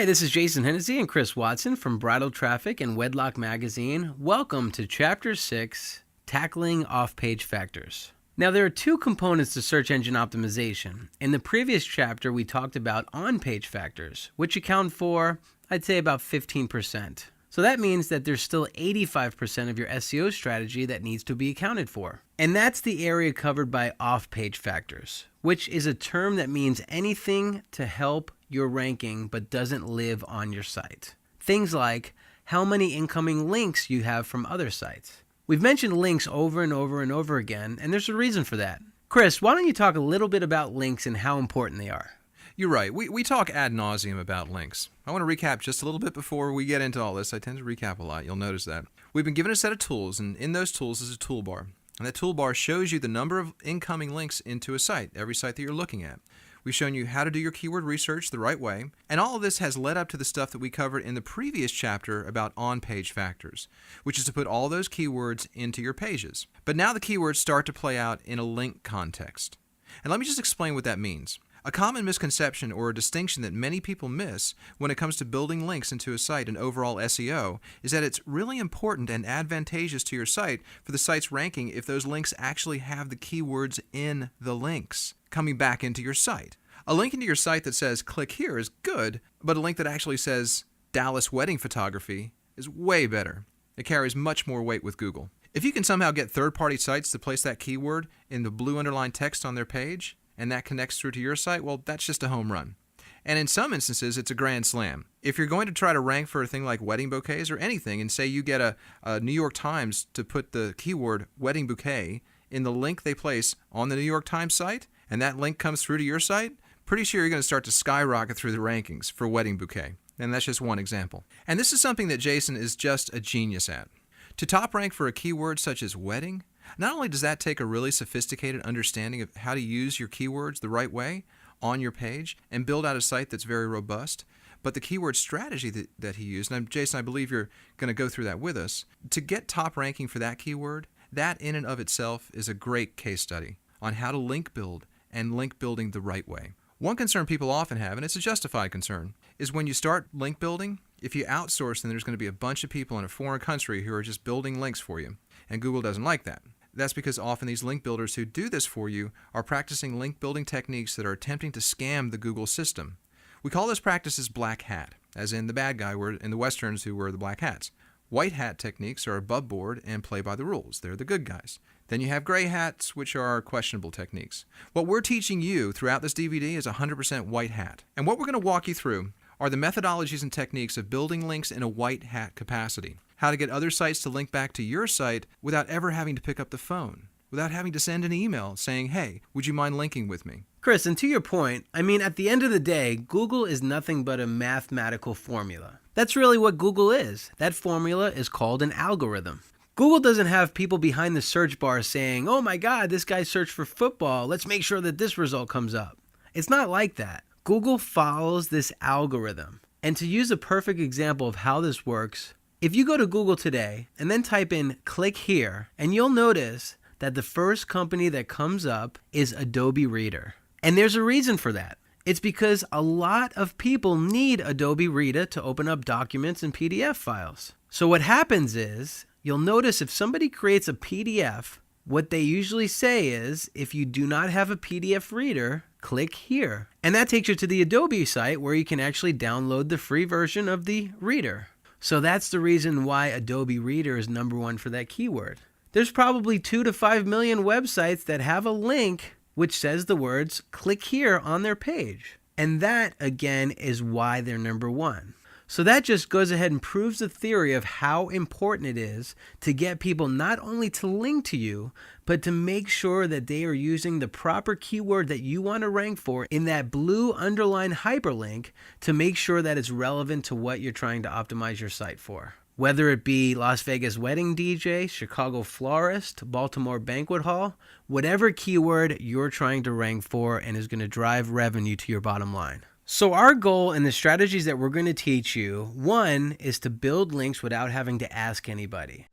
Hi, this is Jason Hennessy and Chris Watson from Bridal Traffic and Wedlock Magazine. Welcome to Chapter 6, Tackling Off-Page Factors. Now, there are two components to search engine optimization. In the previous chapter, we talked about on-page factors, which account for, I'd say, about 15%. So that means that there's still 85% of your SEO strategy that needs to be accounted for. And that's the area covered by off-page factors, which is a term that means anything to help your ranking but doesn't live on your site. Things like how many incoming links you have from other sites. We've mentioned links over and over and over again, and there's a reason for that. Chris, why don't you talk a little bit about links and how important they are? You're right. We talk ad nauseum about links. I want to recap just a little bit before we get into all this. I tend to recap a lot. You'll notice that. We've been given a set of tools, and in those tools is a toolbar. And that toolbar shows you the number of incoming links into a site, every site that you're looking at. We've shown you how to do your keyword research the right way, and all of this has led up to the stuff that we covered in the previous chapter about on-page factors, which is to put all those keywords into your pages. But now the keywords start to play out in a link context. And let me just explain what that means. A common misconception or a distinction that many people miss when it comes to building links into a site and overall SEO is that it's really important and advantageous to your site for the site's ranking if those links actually have the keywords in the links coming back into your site. A link into your site that says click here is good, but a link that actually says Dallas wedding photography is way better. It carries much more weight with Google. If you can somehow get third-party sites to place that keyword in the blue underlined text on their page, and that connects through to your site, well, that's just a home run. And in some instances, it's a grand slam. If you're going to try to rank for a thing like wedding bouquets or anything, and say you get a New York Times to put the keyword wedding bouquet in the link they place on the New York Times site, and that link comes through to your site, pretty sure you're going to start to skyrocket through the rankings for wedding bouquet. And that's just one example. And this is something that Jason is just a genius at. To top rank for a keyword such as wedding, not only does that take a really sophisticated understanding of how to use your keywords the right way on your page and build out a site that's very robust, but the keyword strategy that he used, and Jason, I believe you're going to go through that with us, to get top ranking for that keyword, that in and of itself is a great case study on how to link build and link building the right way. One concern people often have, and it's a justified concern, is when you start link building, if you outsource, then there's going to be a bunch of people in a foreign country who are just building links for you, and Google doesn't like that. That's because often these link builders who do this for you are practicing link building techniques that are attempting to scam the Google system. We call those practices black hat, as in the bad guy were in the Westerns who were the black hats. White hat techniques are above board and play by the rules. They're the good guys. Then you have gray hats, which are questionable techniques. What we're teaching you throughout this DVD is 100% white hat. And what we're going to walk you through are the methodologies and techniques of building links in a white hat capacity. How to get other sites to link back to your site without ever having to pick up the phone, without having to send an email saying, hey, would you mind linking with me? Chris, and to your point, at the end of the day, Google is nothing but a mathematical formula. That's really what Google is. That formula is called an algorithm. Google doesn't have people behind the search bar saying, oh my God, this guy searched for football. Let's make sure that this result comes up. It's not like that. Google follows this algorithm. And to use a perfect example of how this works, if you go to Google today and then type in click here, and you'll notice that the first company that comes up is Adobe Reader. And there's a reason for that. It's because a lot of people need Adobe Reader to open up documents and PDF files. So what happens is, you'll notice if somebody creates a PDF, what they usually say is, if you do not have a PDF reader, click here. And that takes you to the Adobe site where you can actually download the free version of the reader. So that's the reason why Adobe Reader is number one for that keyword. There's probably 2 to 5 million websites that have a link which says the words click here on their page. And that, again, is why they're number one. So that just goes ahead and proves the theory of how important it is to get people not only to link to you, but to make sure that they are using the proper keyword that you want to rank for in that blue underlined hyperlink to make sure that it's relevant to what you're trying to optimize your site for. Whether it be Las Vegas wedding DJ, Chicago florist, Baltimore banquet hall, whatever keyword you're trying to rank for and is going to drive revenue to your bottom line. So our goal and the strategies that we're going to teach you, one is to build links without having to ask anybody.